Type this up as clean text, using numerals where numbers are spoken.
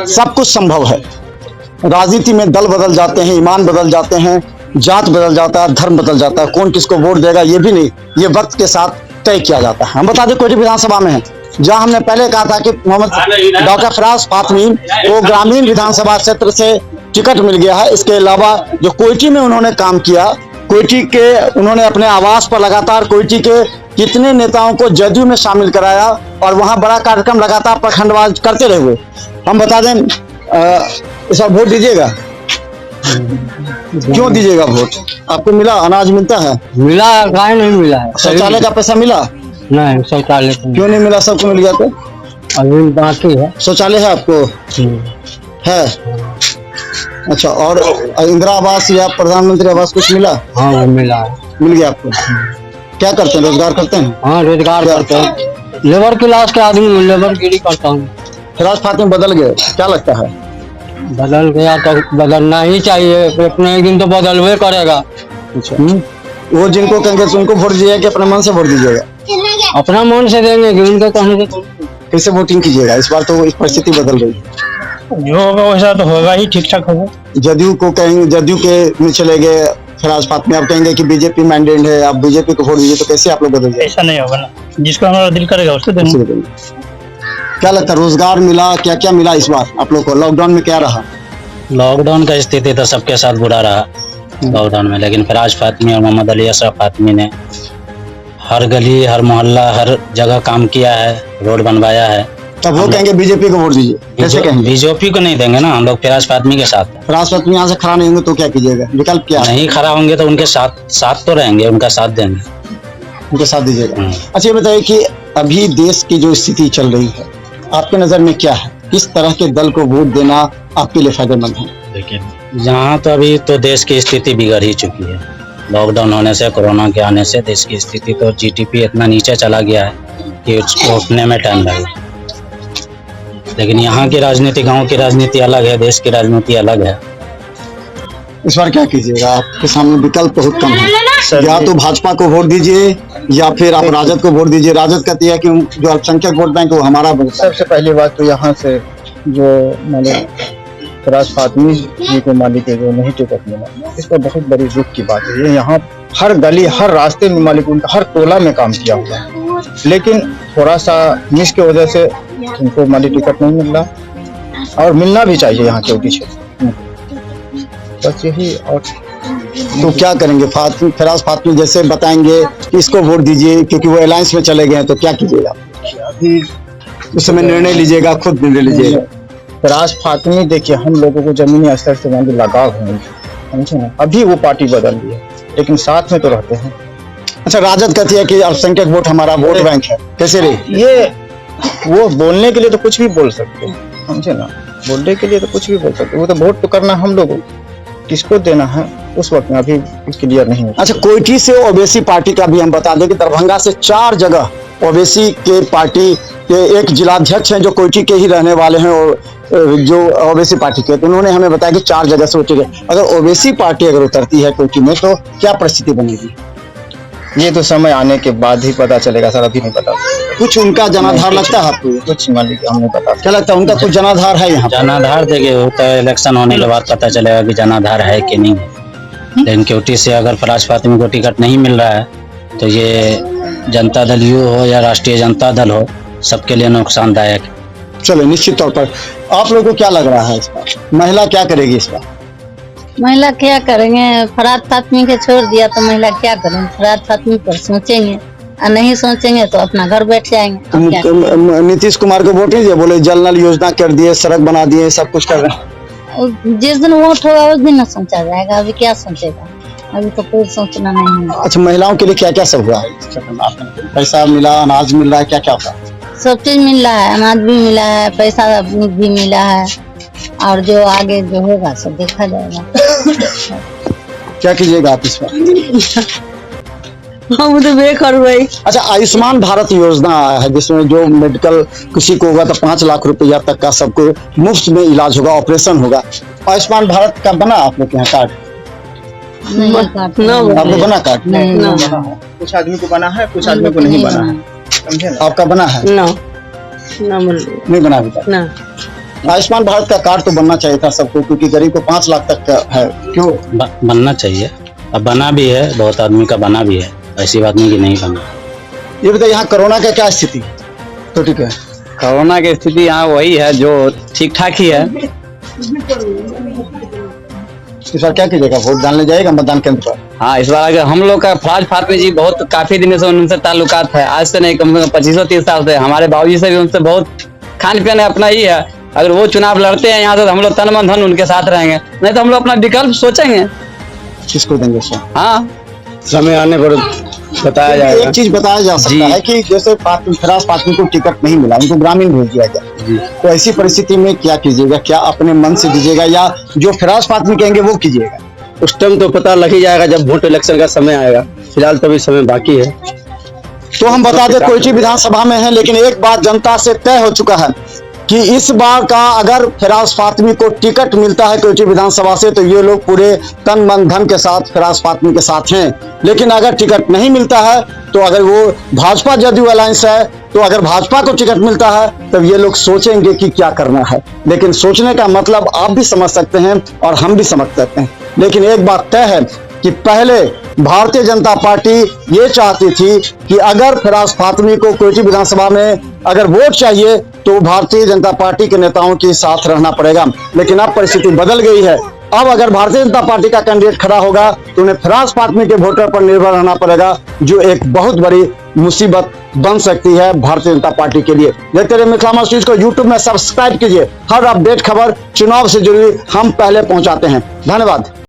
सब कुछ संभव है। राजनीति में दल बदल जाते हैं, ईमान बदल जाते हैं, जात बदल जाता है, धर्म बदल जाता है, कौन किसको वोट देगा ये भी नहीं, ये वक्त के साथ तय किया जाता है। हम बता दें कोयटी विधानसभा में है, जहां हमने पहले कहा था कि मोहम्मद डॉक्टर फराज फातमी को ग्रामीण विधानसभा क्षेत्र से टिकट मिल गया है। इसके अलावा जो कोयटी में उन्होंने काम किया, कोयटी के उन्होंने अपने आवास पर लगातार कोयटी के कितने नेताओं को जदयू में शामिल कराया और वहां बड़ा कार्यक्रम लगातार प्रखंडवार करते रहे हुए। हम बता दें इस बार वोट दीजिएगा, क्यों दीजिएगा वोट? आपको मिला, अनाज मिलता है? मिला, गाय नहीं मिला है। शौचालय का पैसा मिला? नहीं, शौचालय क्यों नहीं मिला? सबको मिल गया तो अभी बाकी है। शौचालय है आपको? है, अच्छा। और इंदिरा आवास या प्रधानमंत्री आवास कुछ मिला? हाँ, वो मिला है। मिल गया आपको? क्या करते हैं, रोजगार करते हैं? हाँ, रोजगार करते हैं। लेबर क्लास के आदमी, लेबर गिरी करता हूँ। फराज फातमी बदल गए, क्या लगता है? बदल गया तो बदलना ही चाहिए, अपने एक दिन तो बदलवे करेगा। अच्छा, वो जिनको कहेंगे उनको वोट दीजिएगा कि अपने मन से वोट दीजिएगा? अपना मन से देंगे कि उनको कहने से। कैसे वोटिंग कीजिएगा? इस बार तो इस परिस्थिति बदल गई, जो होगा वैसा तो होगा ही, ठीक ठाक होगा। जदयू को कहेंगे, जदयू के में चले गए फराज फातमी, आप कहेंगे कि बीजेपी मैंडेट है, आप बीजेपी को वोट दीजिए, तो कैसे आप लोग बदल? ऐसा नहीं होगा ना, जिसको हमारा दिल करेगा उसको देंगे। क्या लगता है, रोजगार मिला, क्या क्या मिला इस बार आप लोग को? लॉकडाउन में क्या रहा? लॉकडाउन का स्थिति तो सबके साथ बुरा रहा लॉकडाउन में, लेकिन फराज फातमी और मोहम्मद अली अशरफ फातमी ने हर गली, हर मोहल्ला, हर जगह काम किया है, रोड बनवाया है। तब वो कहेंगे बीजेपी को वोट दीजिए, कैसे कहेंगे? बीजेपी को नहीं देंगे ना, हम लोग फराज फातमी के साथ हैं। फराज फातमी यहाँ से खड़ा नहीं होंगे तो क्या कीजिएगा? विकल्प क्या? नहीं खड़ा होंगे तो उनके साथ तो रहेंगे, उनका साथ देंगे, उनके साथ दीजिएगा। अच्छा, ये बताइए कि अभी देश की जो स्थिति चल रही है, आपके नजर में क्या है? किस तरह के दल को वोट देना आपके लिए फायदेमंद है? देखिए, यहाँ तो अभी तो देश की स्थिति बिगड़ ही चुकी है। लॉकडाउन होने से, कोरोना के आने से देश की स्थिति तो जीडीपी इतना नीचे चला गया है कि उसको उठने में टाइम लगेगा। लेकिन यहाँ की राजनीति, गांव की राजनीति अलग है, देश की राजनीति अलग है। इस बार क्या कीजिएगा? आपके सामने विकल्प बहुत कम है, या तो भाजपा को वोट दीजिए या फिर आप राजद को वोट दीजिए। राजद कहती है कि जो अल्पसंख्यक वोट बैंक वो हमारा वोट। सबसे पहली बात तो यहाँ से जो मालिक फराज फातमी जी को मालिक है जो नहीं टिकट मिला, इस पर बहुत बड़ी दुख की बात है। ये यहाँ हर गली, हर रास्ते में मालिक उनका हर टोला में काम किया हुआ है, लेकिन थोड़ा सा मिस की वजह से उनको मालिक टिकट नहीं मिल रहा, और मिलना भी चाहिए यहाँ चौकी क्षेत्र, बस यही। और तो क्या करेंगे? फराज फातमी जैसे बताएंगे कि इसको वोट दीजिए क्योंकि वो अलायंस में चले गए हैं, तो क्या कीजिएगा? अभी उस समय निर्णय लीजिएगा, खुद निर्णय लीजिएगा। फराज फातमी देखिए, हम लोगों को जमीनी स्तर से वहाँ लगाव है, समझे ना। अभी वो पार्टी बदल रही है, लेकिन साथ में तो रहते हैं। अच्छा, राजद कहती है कि अल्पसंख्यक वोट हमारा वोट बैंक है, कैसे रे? ये वो बोलने के लिए तो कुछ भी बोल सकते हैं, समझे ना। बोलने के लिए तो कुछ भी बोल सकते, वो तो वोट तो करना हम लोगों किसको देना है उस वक्त में अभी क्लियर नहीं है। अच्छा, कोयटी से ओवैसी पार्टी का भी हम बता दें कि दरभंगा से 4 जगह ओवैसी के पार्टी के एक जिलाध्यक्ष हैं जो कोयटी के ही रहने वाले हैं, और जो ओवैसी पार्टी के, तो उन्होंने हमें बताया कि 4 जगह से उतरे। अगर ओवैसी पार्टी अगर उतरती है कोयटी में तो क्या परिस्थिति बनेगी? ये तो समय आने के बाद ही पता चलेगा सर, अभी नहीं पता। कुछ उनका जनाधार लगता है आपको? कुछ मालिक हमें पता। क्या लगता है, उनका कुछ जनाधार है यहाँ? जनाधार देखिए, वो तो इलेक्शन होने के बाद पता चलेगा कि जनाधार है कि नहीं है। लेकिन कोयटी से अगर फराज फातमी को टिकट नहीं मिल रहा है तो ये जनता दल यू हो या राष्ट्रीय जनता दल हो, सबके लिए नुकसानदायक है। चलो, निश्चित तौर पर आप लोगों को क्या लग रहा है इस बार? महिला क्या करेगी इस बार? महिला क्या करेंगे? फराज फातमी के छोड़ दिया तो महिला क्या करेंगे? फराज फातमी पर सोचेंगे, और नहीं सोचेंगे तो अपना घर बैठ जाएंगे। नीतीश कुमार को वोट दीजिए, बोले जल नल योजना कर दिए, सड़क बना दिए, सब कुछ कर रहे हैं। जिस दिन वोट होगा उस दिन न सोचा जाएगा, अभी क्या सोचेगा? अभी तो कोई सोचना नहीं है। अच्छा, महिलाओं के लिए क्या क्या सब हुआ है? पैसा मिला, अनाज मिल रहा है, क्या क्या हुआ? सब चीज मिल रहा है, अनाज भी मिला है, पैसा भी मिला है, और जो आगे जो होगा सब देखा जाएगा। क्या कीजिएगा आप इस बार? हम तो बेकार भाई। अच्छा, आयुष्मान भारत योजना है जिसमें जो मेडिकल किसी को होगा तो 5 लाख रुपया तक का सबको मुफ्त में इलाज होगा, ऑपरेशन होगा। आयुष्मान भारत का बना आप लोग के यहाँ कार्ड? आपको बना कार्ड? कुछ आदमी को बना है, कुछ आदमी को नहीं बना है, समझे ना। आपका बना है? नहीं बना अभी तक। आयुष्मान भारत का कार्ड तो बनना चाहिए था सबको, क्योंकि गरीब को 5 लाख तक का है, क्यों? बनना चाहिए, अब बना भी है, बहुत आदमी का बना भी है, ऐसी बात नहीं कि नहीं बना। ये बताइए यहाँ कोरोना का क्या स्थिति? तो ठीक है, कोरोना की स्थिति यहाँ वही है जो ठीक ठाक ही है। इस बार क्या कीजिएगा? वोट डालने जाएगा मतदान केंद्र पर? हाँ, इस बार अगर हम लोग का फराज फातमी जी बहुत काफी दिनों से उनसे ताल्लुकात है, आज से नहीं कम से कम 25-30 साल से, हमारे बाबूजी से भी उनसे बहुत खान पीन अपना ही है। अगर वो चुनाव लड़ते हैं यहाँ से तो हम लोग तन मन धन उनके साथ रहेंगे, नहीं तो हम लोग अपना विकल्प सोचेंगे। किसको देंगे सर? हाँ, समय आने पर बताया जाएगा। एक चीज बताया जा सकता है कि जैसे फराज फातमी को टिकट नहीं मिला, उनको ग्रामीण भेज दिया गया, तो ऐसी परिस्थिति में क्या कीजिएगा? क्या अपने मन से दीजिएगा या जो फराज फातमी कहेंगे वो कीजिएगा? उस टाइम तो पता लग ही जाएगा जब वोट इलेक्शन का समय आएगा, फिलहाल तो अभी समय बाकी है। तो हम बता दें कोयटी विधानसभा में है, लेकिन एक बात जनता से तय हो चुका है कि इस बार का अगर फराज फातमी को टिकट मिलता है कोयटी विधानसभा से तो ये लोग पूरे तन मन धन के साथ फराज फातमी के साथ हैं। लेकिन अगर टिकट नहीं मिलता है तो अगर वो भाजपा जदयू अलायंस है तो अगर भाजपा को टिकट मिलता है तब ये लोग सोचेंगे कि क्या करना है। लेकिन सोचने का मतलब आप भी समझ सकते हैं और हम भी समझ सकते हैं। लेकिन एक बात तय है कि पहले भारतीय जनता पार्टी ये चाहती थी कि अगर फराज फातमी को कोयटी विधानसभा में अगर वोट चाहिए तो भारतीय जनता पार्टी के नेताओं के साथ रहना पड़ेगा। लेकिन अब परिस्थिति बदल गई है। अब अगर भारतीय जनता पार्टी का कैंडिडेट खड़ा होगा तो उन्हें फराज फातमी के वोटर पर निर्भर रहना पड़ेगा, जो एक बहुत बड़ी मुसीबत बन सकती है भारतीय जनता पार्टी के लिए। देखते रहिए मिथिला न्यूज को यूट्यूब में सब्सक्राइब कीजिए। हर अपडेट खबर चुनाव से जुड़ी हम पहले पहुंचाते हैं। धन्यवाद।